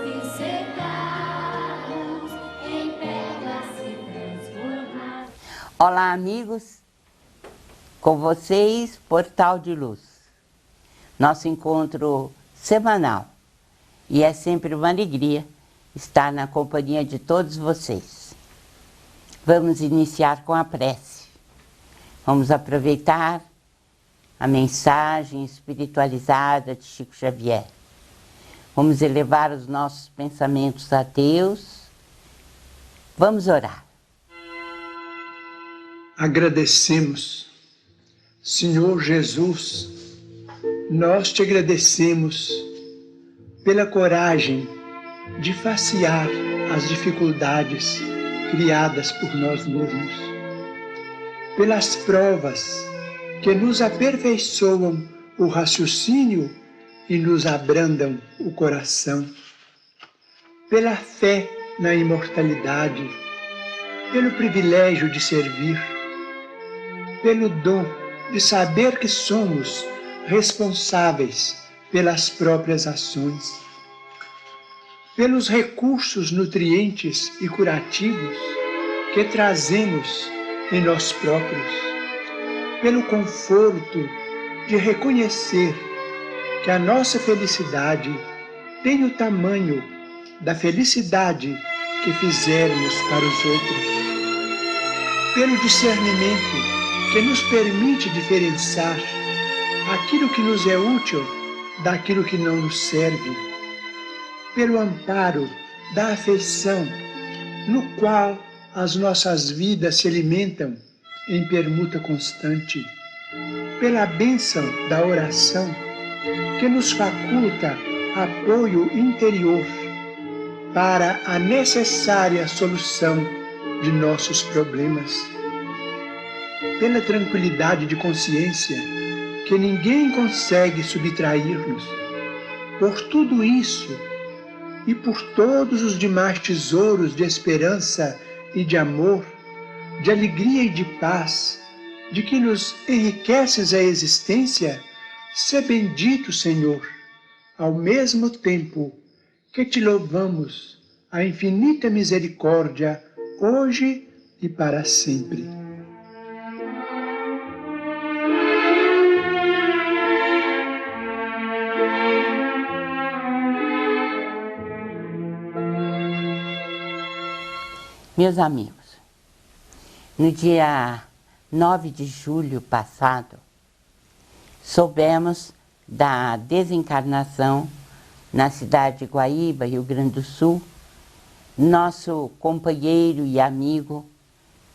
que secados em pedras se transformaram. Olá, amigos, com vocês, Portal de Luz, nosso encontro semanal. E é sempre uma alegria estar na companhia de todos vocês. Vamos iniciar com a prece. Vamos aproveitar a mensagem espiritualizada de Chico Xavier. Vamos elevar os nossos pensamentos a Deus. Vamos orar. Agradecemos, Senhor Jesus, nós te agradecemos pela coragem de facear as dificuldades criadas por nós mesmos, pelas provas que nos aperfeiçoam o raciocínio e nos abrandam o coração, pela fé na imortalidade, pelo privilégio de servir, pelo dom de saber que somos responsáveis pelas próprias ações, pelos recursos nutrientes e curativos que trazemos em nós próprios, pelo conforto de reconhecer que a nossa felicidade tem o tamanho da felicidade que fizermos para os outros, pelo discernimento que nos permite diferenciar aquilo que nos é útil daquilo que não nos serve, pelo amparo da afeição, no qual as nossas vidas se alimentam em permuta constante, pela bênção da oração, que nos faculta apoio interior para a necessária solução de nossos problemas, pela tranquilidade de consciência que ninguém consegue subtrair-nos. Por tudo isso, e por todos os demais tesouros de esperança e de amor, de alegria e de paz, de que nos enriqueces a existência, sê bendito, Senhor, ao mesmo tempo que te louvamos a infinita misericórdia, hoje e para sempre. Meus amigos, no dia 9 de julho passado, soubemos da desencarnação na cidade de Guaíba, Rio Grande do Sul, nosso companheiro e amigo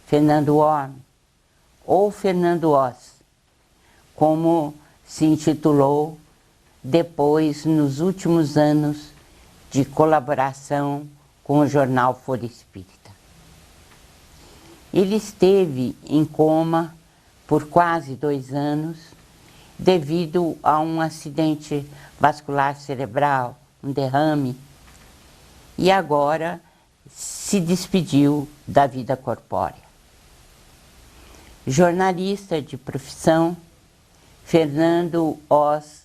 Fernando Orme, ou Fernando Oz, como se intitulou depois nos últimos anos de colaboração com o jornal Folha Espírita. Ele esteve em coma por quase 2 anos devido a um acidente vascular cerebral, um derrame, e agora se despediu da vida corpórea. Jornalista de profissão, Fernando Oz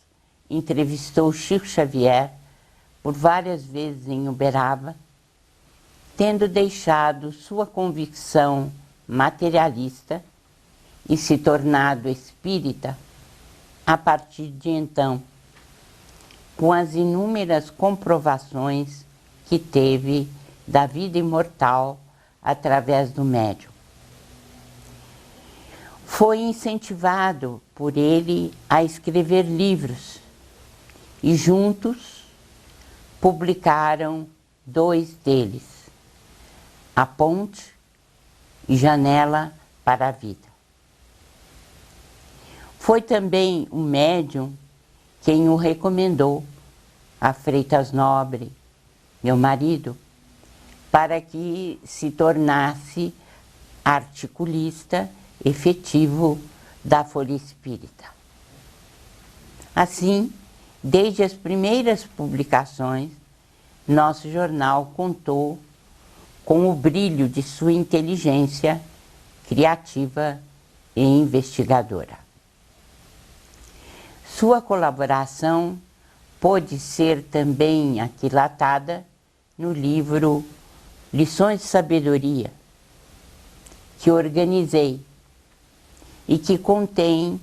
entrevistou Chico Xavier por várias vezes em Uberaba, tendo deixado sua convicção materialista e se tornado espírita a partir de então, com as inúmeras comprovações que teve da vida imortal através do médium. Foi incentivado por ele a escrever livros e juntos publicaram 2 deles, A Ponte e Janela para a Vida. Foi também um médium quem o recomendou a Freitas Nobre, meu marido, para que se tornasse articulista efetivo da Folha Espírita. Assim, desde as primeiras publicações, nosso jornal contou com o brilho de sua inteligência criativa e investigadora. Sua colaboração pôde ser também aquilatada no livro Lições de Sabedoria, que organizei e que contém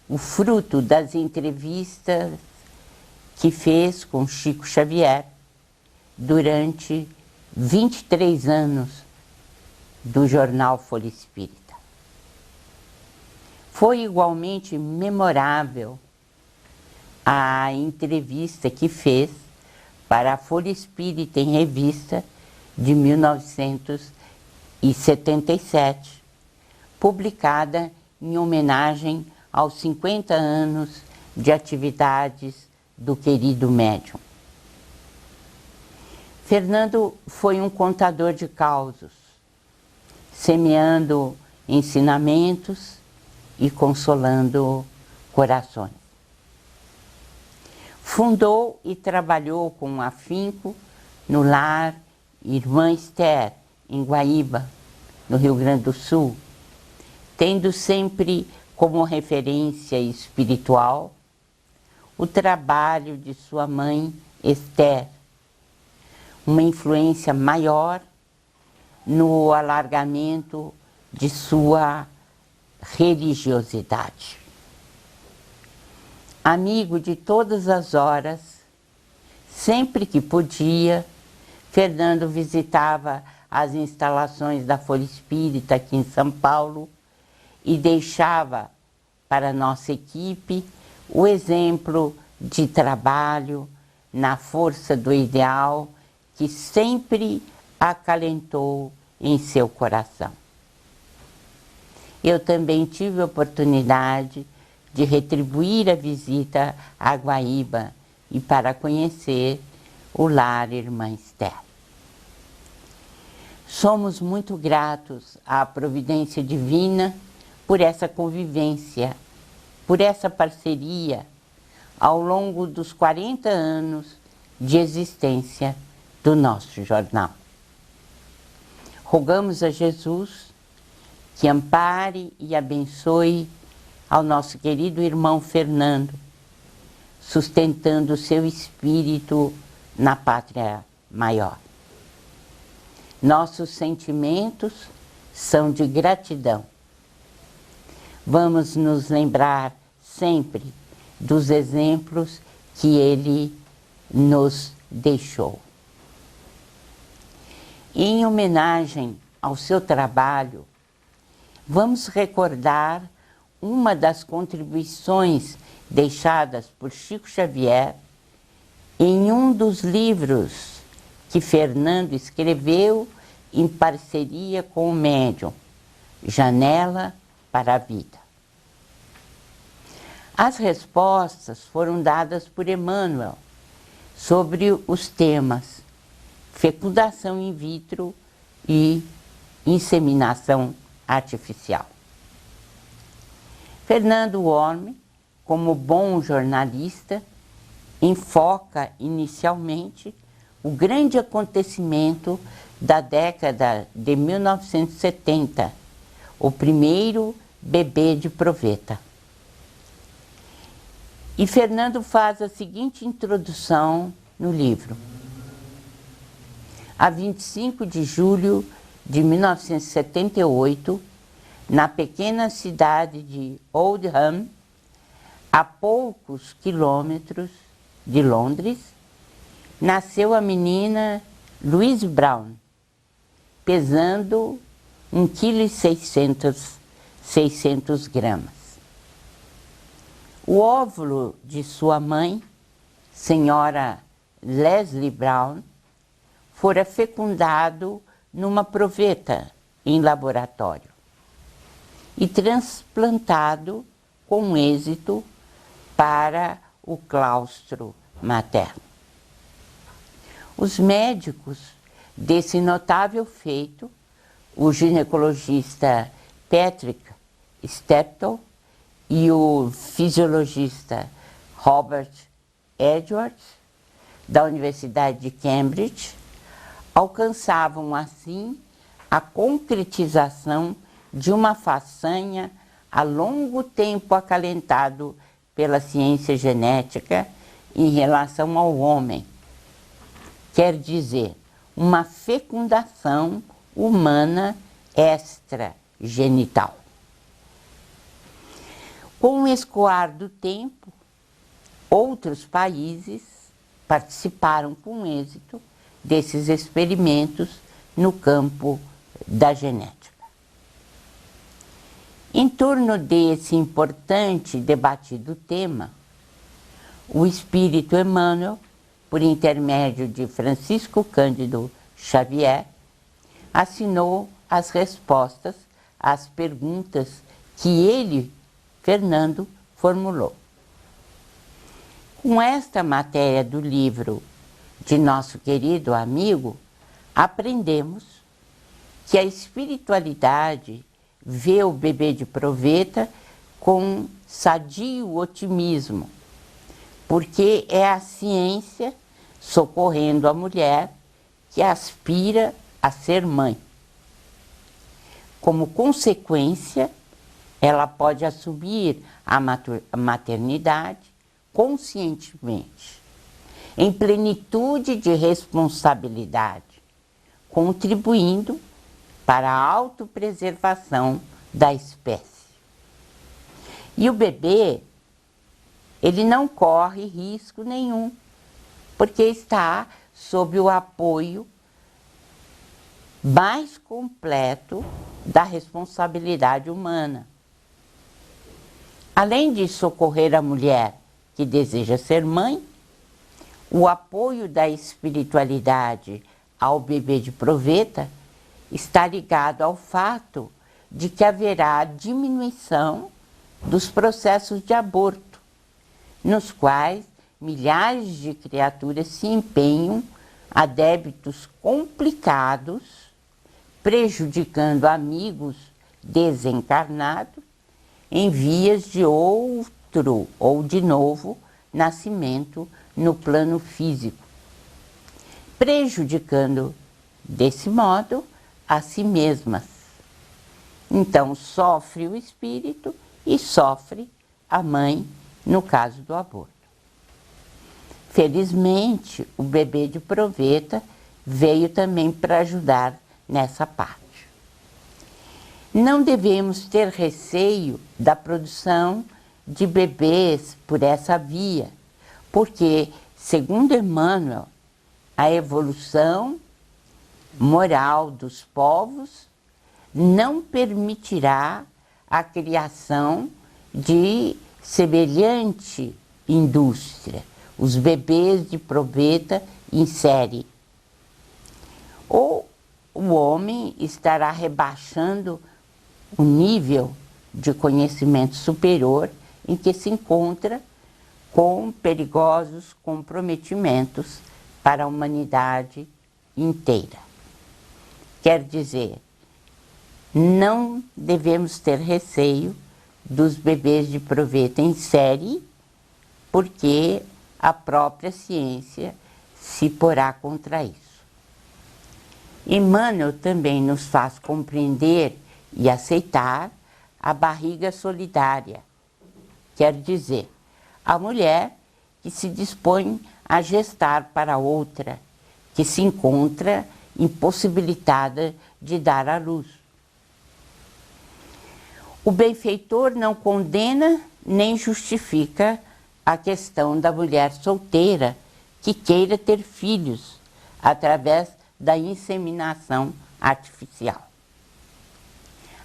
o fruto das entrevistas que fez com Chico Xavier durante 23 anos do jornal Folha Espírita. Foi igualmente memorável a entrevista que fez para a Folha Espírita em Revista de 1977, publicada em homenagem aos 50 anos de atividades do querido médium. Fernando foi um contador de causos, semeando ensinamentos e consolando corações. Fundou e trabalhou com afinco no lar Irmã Esther, em Guaíba, no Rio Grande do Sul, tendo sempre como referência espiritual o trabalho de sua mãe Esther, uma influência maior no alargamento de sua religiosidade. Amigo de todas as horas, sempre que podia, Fernando visitava as instalações da Folha Espírita aqui em São Paulo e deixava para nossa equipe o exemplo de trabalho na força do ideal que sempre acalentou em seu coração. Eu também tive a oportunidade de retribuir a visita a Guaíba e para conhecer o lar Irmã Esther. Somos muito gratos à providência divina por essa convivência, por essa parceria ao longo dos 40 anos de existência do nosso jornal. Rogamos a Jesus que ampare e abençoe ao nosso querido irmão Fernando, sustentando o seu espírito na pátria maior. Nossos sentimentos são de gratidão. Vamos nos lembrar sempre dos exemplos que ele nos deixou. Em homenagem ao seu trabalho, vamos recordar uma das contribuições deixadas por Chico Xavier em um dos livros que Fernando escreveu em parceria com o médium, Janela para a Vida. As respostas foram dadas por Emmanuel sobre os temas fecundação in vitro e inseminação artificial. Fernando Orme, como bom jornalista, enfoca inicialmente o grande acontecimento da década de 1970, o primeiro bebê de proveta. E Fernando faz a seguinte introdução no livro. A 25 de julho de 1978, na pequena cidade de Oldham, a poucos quilômetros de Londres, nasceu a menina Louise Brown, pesando 1,6 kg. O óvulo de sua mãe, senhora Leslie Brown, fora fecundado numa proveta em laboratório e transplantado com êxito para o claustro materno. Os médicos desse notável feito, o ginecologista Patrick Steptoe e o fisiologista Robert Edwards, da Universidade de Cambridge, alcançavam assim a concretização de uma façanha há longo tempo acalentado pela ciência genética em relação ao homem. Quer dizer, uma fecundação humana extragenital. Com o escoar do tempo, outros países participaram com êxito desses experimentos no campo da genética. Em torno desse importante e debatido tema, o espírito Emmanuel, por intermédio de Francisco Cândido Xavier, assinou as respostas às perguntas que ele, Fernando, formulou. Com esta matéria do livro de nosso querido amigo, aprendemos que a espiritualidade vê o bebê de proveta com sadio otimismo, porque é a ciência socorrendo a mulher que aspira a ser mãe. Como consequência, ela pode assumir a maternidade conscientemente, em plenitude de responsabilidade, contribuindo para a autopreservação da espécie. E o bebê, ele não corre risco nenhum, porque está sob o apoio mais completo da responsabilidade humana. Além de socorrer a mulher que deseja ser mãe, o apoio da espiritualidade ao bebê de proveta está ligado ao fato de que haverá diminuição dos processos de aborto, nos quais milhares de criaturas se empenham a débitos complicados, prejudicando amigos desencarnados em vias de outro ou de novo nascimento no plano físico, prejudicando desse modo a si mesmas. Então sofre o espírito e sofre a mãe no caso do aborto. Felizmente, o bebê de proveta veio também para ajudar nessa parte. Não devemos ter receio da produção de bebês por essa via, porque, segundo Emmanuel, a evolução moral dos povos não permitirá a criação de semelhante indústria, os bebês de proveta em série. Ou o homem estará rebaixando o nível de conhecimento superior em que se encontra, com perigosos comprometimentos para a humanidade inteira. Quer dizer, não devemos ter receio dos bebês de proveta em série, porque a própria ciência se porá contra isso. Emmanuel também nos faz compreender e aceitar a barriga solidária, quer dizer, a mulher que se dispõe a gestar para outra, que se encontra impossibilitada de dar à luz. O benfeitor não condena nem justifica a questão da mulher solteira que queira ter filhos através da inseminação artificial.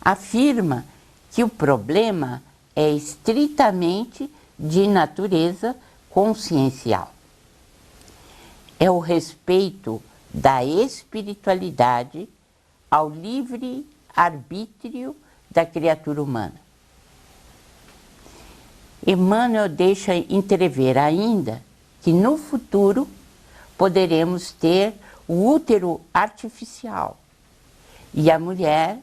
Afirma que o problema é estritamente de natureza consciencial. É o respeito da espiritualidade ao livre arbítrio da criatura humana. Emmanuel deixa entrever ainda que no futuro poderemos ter o útero artificial e a mulher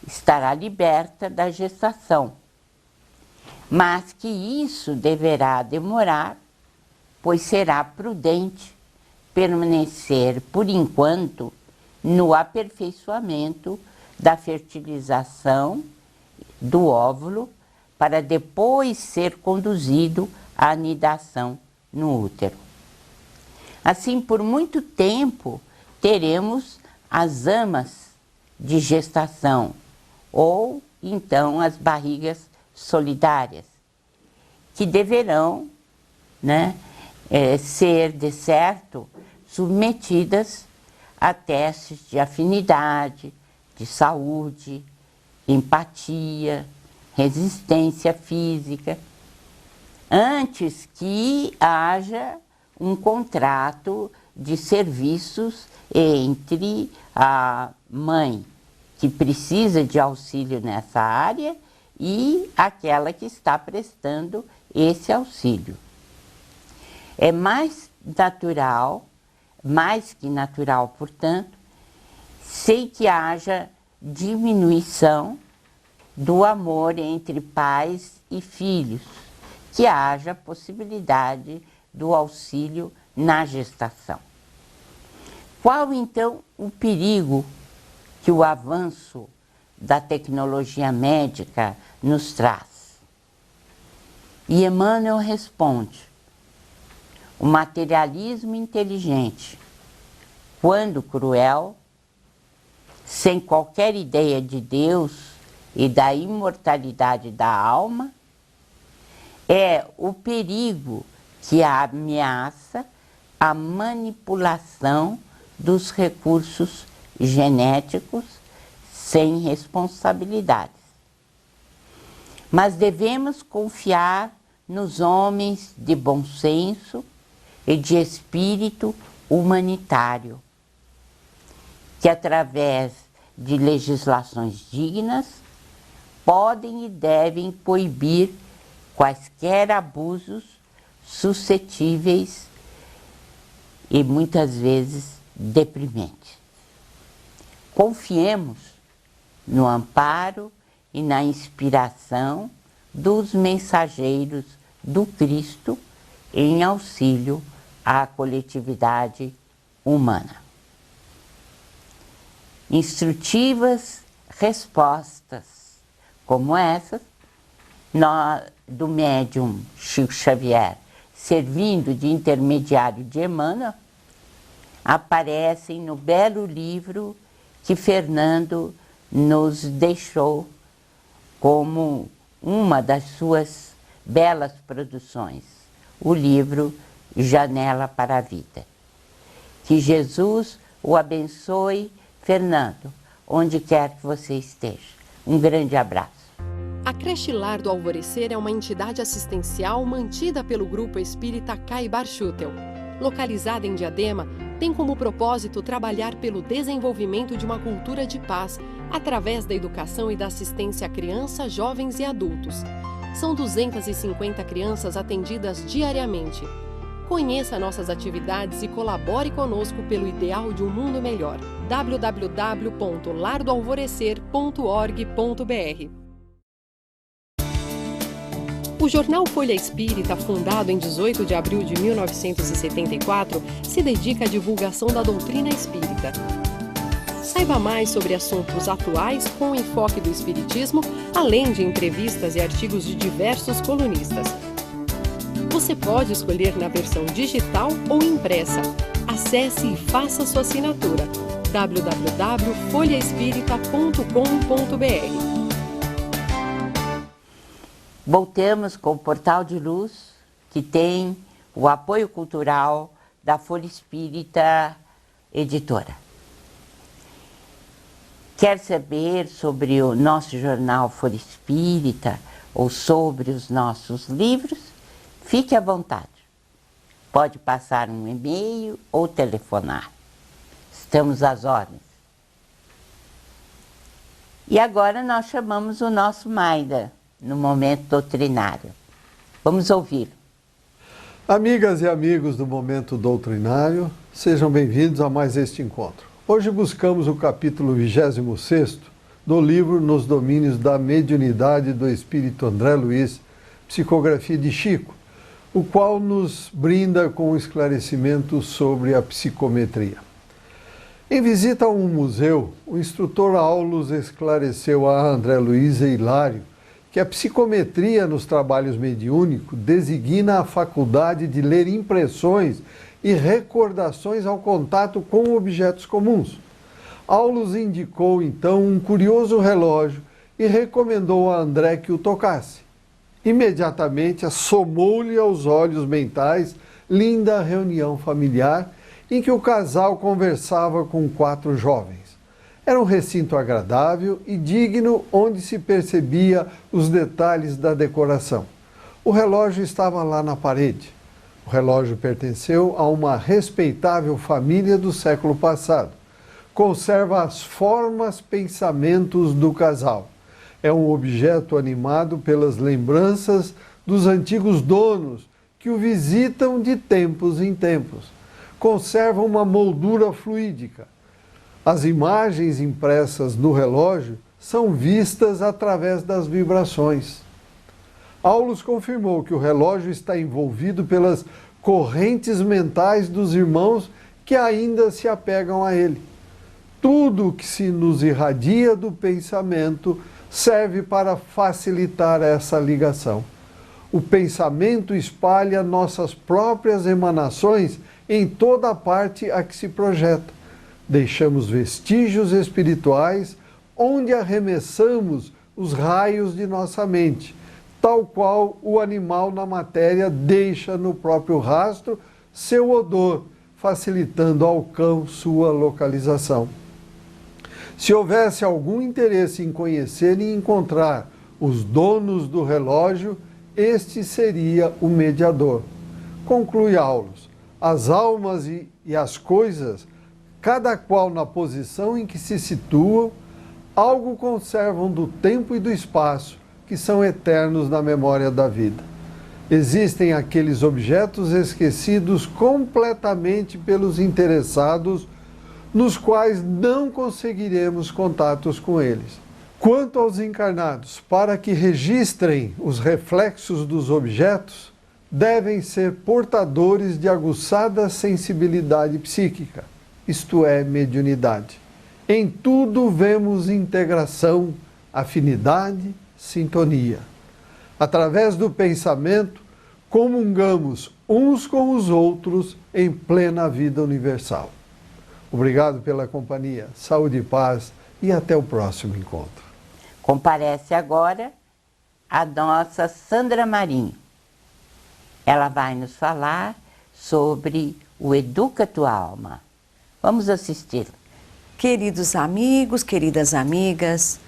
estará liberta da gestação, mas que isso deverá demorar, pois será prudente permanecer, por enquanto, no aperfeiçoamento da fertilização do óvulo, para depois ser conduzido à anidação no útero. Assim, por muito tempo, teremos as amas de gestação, ou então as barrigas solidárias, que deverão, né, ser, de certo, submetidas a testes de afinidade, de saúde, empatia, resistência física, antes que haja um contrato de serviços entre a mãe que precisa de auxílio nessa área e aquela que está prestando esse auxílio. É mais natural, mais que natural, portanto, sem que haja diminuição do amor entre pais e filhos, que haja possibilidade do auxílio na gestação. Qual, então, o perigo que o avanço da tecnologia médica nos traz? E Emmanuel responde: o materialismo inteligente, quando cruel, sem qualquer ideia de Deus e da imortalidade da alma, é o perigo que ameaça a manipulação dos recursos genéticos sem responsabilidades. Mas devemos confiar nos homens de bom senso e de espírito humanitário, que através de legislações dignas podem e devem coibir quaisquer abusos suscetíveis e muitas vezes deprimentes. Confiemos no amparo e na inspiração dos mensageiros do Cristo em auxílio à coletividade humana. Instrutivas respostas como essas, do médium Chico Xavier, servindo de intermediário de Emmanuel, aparecem no belo livro que Fernando nos deixou como uma das suas belas produções, o livro Janela para a Vida. Que Jesus o abençoe, Fernando, onde quer que você esteja. Um grande abraço. A Creche Lar do Alvorecer é uma entidade assistencial mantida pelo Grupo Espírita Caibar Schutel. Localizada em Diadema, tem como propósito trabalhar pelo desenvolvimento de uma cultura de paz, através da educação e da assistência a crianças, jovens e adultos. São 250 crianças atendidas diariamente. Conheça nossas atividades e colabore conosco pelo ideal de um mundo melhor. www.lardoalvorecer.org.br. O jornal Folha Espírita, fundado em 18 de abril de 1974, se dedica à divulgação da doutrina espírita. Saiba mais sobre assuntos atuais com o enfoque do espiritismo, além de entrevistas e artigos de diversos colunistas. Você pode escolher na versão digital ou impressa. Acesse e faça sua assinatura. www.folhaespírita.com.br. Voltamos com o Portal de Luz, que tem o apoio cultural da Folha Espírita Editora. Quer saber sobre o nosso jornal Folha Espírita ou sobre os nossos livros? Fique à vontade. Pode passar um e-mail ou telefonar. Estamos às ordens. E agora nós chamamos o nosso Maida no momento doutrinário. Vamos ouvi-lo. Amigas e amigos do Momento Doutrinário, sejam bem-vindos a mais este encontro. Hoje buscamos o capítulo 26º do livro Nos Domínios da Mediunidade do Espírito André Luiz, psicografia de Chico, o qual nos brinda com um esclarecimento sobre a psicometria. Em visita a um museu, o instrutor Aulus esclareceu a André Luiz e Hilário que a psicometria nos trabalhos mediúnicos designa a faculdade de ler impressões e recordações ao contato com objetos comuns. Aulus indicou então um curioso relógio e recomendou a André que o tocasse. Imediatamente assomou-lhe aos olhos mentais linda reunião familiar em que o casal conversava com 4 jovens. Era um recinto agradável e digno onde se percebia os detalhes da decoração. O relógio estava lá na parede. O relógio pertenceu a uma respeitável família do século passado. Conserva as formas, pensamentos do casal. É um objeto animado pelas lembranças dos antigos donos que o visitam de tempos em tempos. Conserva uma moldura fluídica. As imagens impressas no relógio são vistas através das vibrações. Aulus confirmou que o relógio está envolvido pelas correntes mentais dos irmãos que ainda se apegam a ele. Tudo que se nos irradia do pensamento serve para facilitar essa ligação. O pensamento espalha nossas próprias emanações em toda a parte a que se projeta. Deixamos vestígios espirituais onde arremessamos os raios de nossa mente, tal qual o animal na matéria deixa no próprio rastro seu odor, facilitando ao cão sua localização. Se houvesse algum interesse em conhecer e encontrar os donos do relógio, este seria o mediador. Conclui Aulus: as almas e as coisas, cada qual na posição em que se situam, algo conservam do tempo e do espaço, que são eternos na memória da vida. Existem aqueles objetos esquecidos completamente pelos interessados, nos quais não conseguiremos contatos com eles. Quanto aos encarnados, para que registrem os reflexos dos objetos, devem ser portadores de aguçada sensibilidade psíquica, isto é, mediunidade. Em tudo vemos integração, afinidade, sintonia. Através do pensamento, comungamos uns com os outros em plena vida universal. Obrigado pela companhia, saúde e paz e até o próximo encontro. Comparece agora a nossa Sandra Marinho. Ela vai nos falar sobre o Educa Tua Alma. Vamos assistir. Queridos amigos, queridas amigas,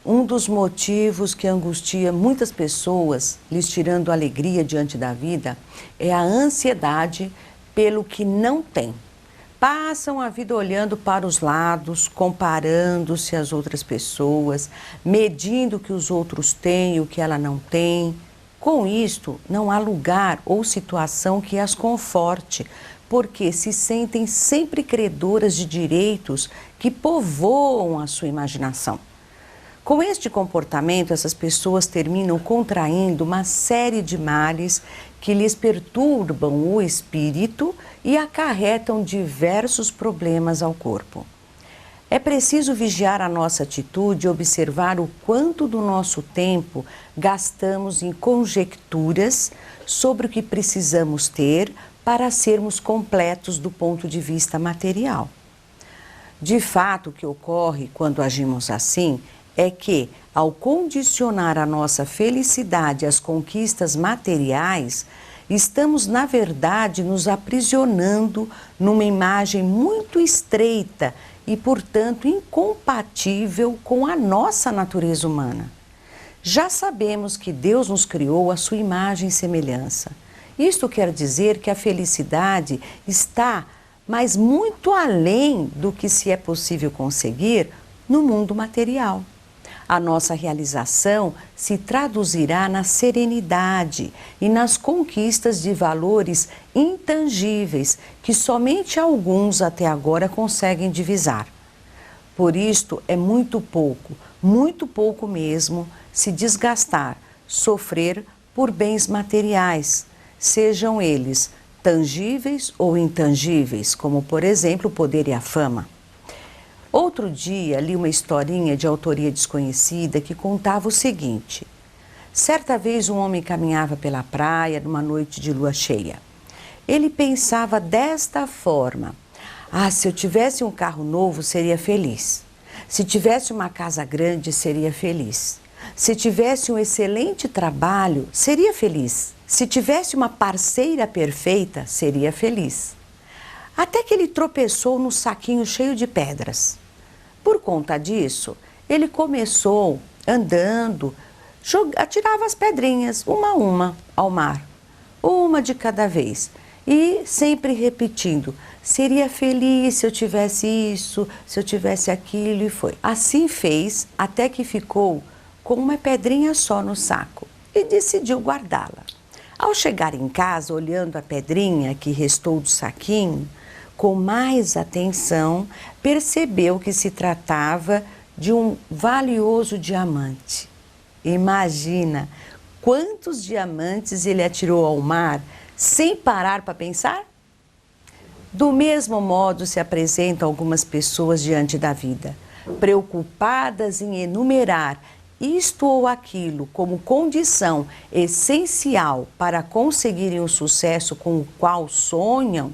um dos motivos que angustia muitas pessoas, lhes tirando alegria diante da vida, é a ansiedade pelo que não tem. Passam a vida olhando para os lados, comparando-se às outras pessoas, medindo o que os outros têm e o que ela não tem. Com isto, não há lugar ou situação que as conforte, porque se sentem sempre credoras de direitos que povoam a sua imaginação. Com este comportamento, essas pessoas terminam contraindo uma série de males que lhes perturbam o espírito e acarretam diversos problemas ao corpo. É preciso vigiar a nossa atitude e observar o quanto do nosso tempo gastamos em conjecturas sobre o que precisamos ter para sermos completos do ponto de vista material. De fato, o que ocorre quando agimos assim é que, ao condicionar a nossa felicidade às conquistas materiais, estamos, na verdade, nos aprisionando numa imagem muito estreita e, portanto, incompatível com a nossa natureza humana. Já sabemos que Deus nos criou à sua imagem e semelhança. Isto quer dizer que a felicidade está, mas muito além do que se é possível conseguir no mundo material. A nossa realização se traduzirá na serenidade e nas conquistas de valores intangíveis que somente alguns até agora conseguem divisar. Por isto é muito pouco mesmo, se desgastar, sofrer por bens materiais, sejam eles tangíveis ou intangíveis, como por exemplo o poder e a fama. Outro dia li uma historinha de autoria desconhecida que contava o seguinte: certa vez um homem caminhava pela praia numa noite de lua cheia. Ele pensava desta forma: ah, se eu tivesse um carro novo, seria feliz. Se tivesse uma casa grande, seria feliz. Se tivesse um excelente trabalho, seria feliz. Se tivesse uma parceira perfeita, seria feliz. Até que ele tropeçou num saquinho cheio de pedras. Por conta disso, ele começou andando, atirava as pedrinhas, uma a uma, ao mar. Uma de cada vez. E sempre repetindo: seria feliz se eu tivesse isso, se eu tivesse aquilo, e foi. Assim fez até que ficou com uma pedrinha só no saco e decidiu guardá-la. Ao chegar em casa, olhando a pedrinha que restou do saquinho, com mais atenção, percebeu que se tratava de um valioso diamante. Imagina quantos diamantes ele atirou ao mar sem parar para pensar? Do mesmo modo se apresentam algumas pessoas diante da vida, preocupadas em enumerar isto ou aquilo como condição essencial para conseguirem o sucesso com o qual sonham,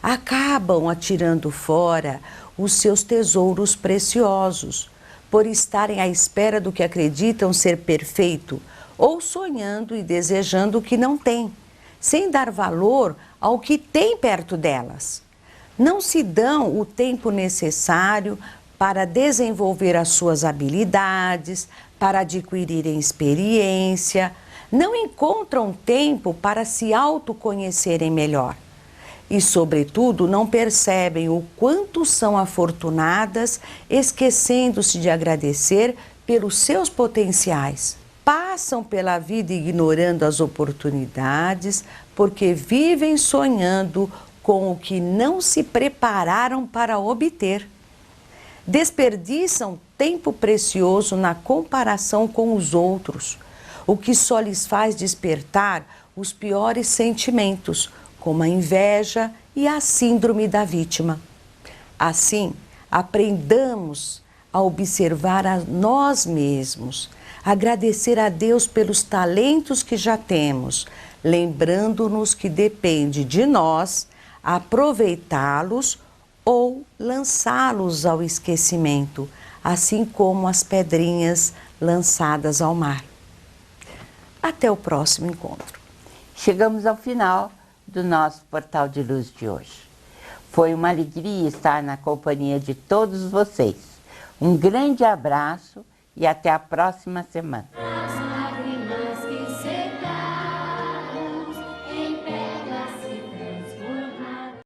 acabam atirando fora os seus tesouros preciosos, por estarem à espera do que acreditam ser perfeito, ou sonhando e desejando o que não têm, sem dar valor ao que tem perto delas. Não se dão o tempo necessário para desenvolver as suas habilidades, para adquirirem experiência, não encontram tempo para se autoconhecerem melhor. E, sobretudo, não percebem o quanto são afortunadas, esquecendo-se de agradecer pelos seus potenciais. Passam pela vida ignorando as oportunidades, porque vivem sonhando com o que não se prepararam para obter. Desperdiçam tempo precioso na comparação com os outros, o que só lhes faz despertar os piores sentimentos, como a inveja e a síndrome da vítima. Assim, aprendamos a observar a nós mesmos, agradecer a Deus pelos talentos que já temos, lembrando-nos que depende de nós aproveitá-los ou lançá-los ao esquecimento, assim como as pedrinhas lançadas ao mar. Até o próximo encontro. Chegamos ao final do nosso Portal de Luz de hoje. Foi uma alegria estar na companhia de todos vocês. Um grande abraço e até a próxima semana.